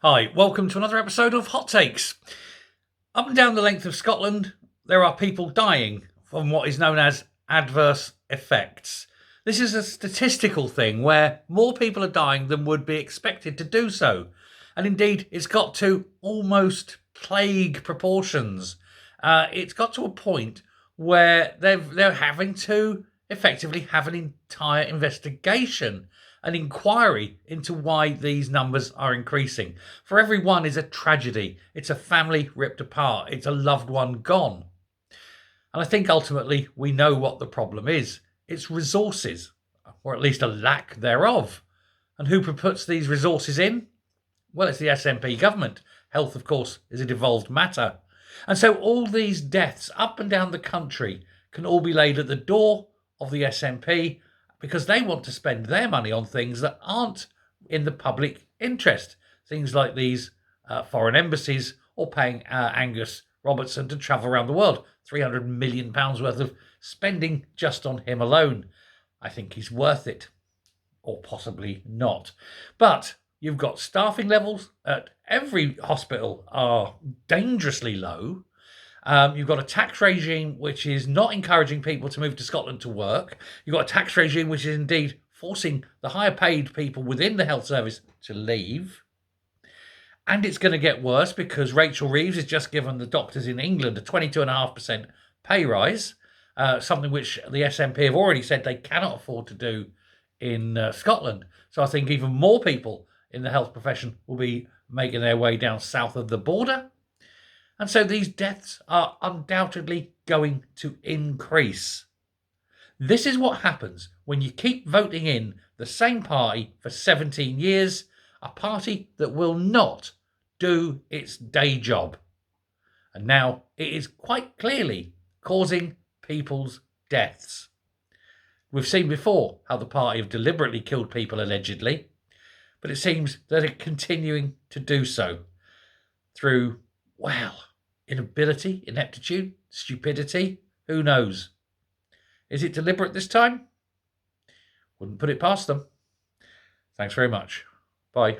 Hi, welcome to another episode of Hot Takes. Up and down the length of Scotland, there are people dying from what is known as adverse effects. This is a statistical thing where more people are dying than would be expected to do so. And indeed, it's got to almost plague proportions. It's got to a point where they're having to effectively have an entire investigation, an inquiry into why these numbers are increasing. For every one is a tragedy. It's a family ripped apart. It's a loved one gone. And I think ultimately we know what the problem is. It's resources, or at least a lack thereof. And who puts these resources in? Well, it's the SNP government. Health, of course, is a devolved matter. And so all these deaths up and down the country can all be laid at the door of the SNP because they want to spend their money on things that aren't in the public interest. Things like these foreign embassies or paying Angus Robertson to travel around the world. £300 million worth of spending just on him alone. I think he's worth it. Or possibly not. But you've got staffing levels at every hospital are dangerously low. You've got a tax regime which is not encouraging people to move to Scotland to work. You've got a tax regime which is indeed forcing the higher paid people within the health service to leave. And it's going to get worse because Rachel Reeves has just given the doctors in England a 22.5% pay rise, something which the SNP have already said they cannot afford to do in Scotland. So I think even more people in the health profession will be making their way down south of the border. And so these deaths are undoubtedly going to increase. This is what happens when you keep voting in the same party for 17 years, a party that will not do its day job. And now it is quite clearly causing people's deaths. We've seen before how the party have deliberately killed people allegedly, but it seems that they're continuing to do so through, well, inability, ineptitude, stupidity, who knows? Is it deliberate this time? Wouldn't put it past them. Thanks very much. Bye.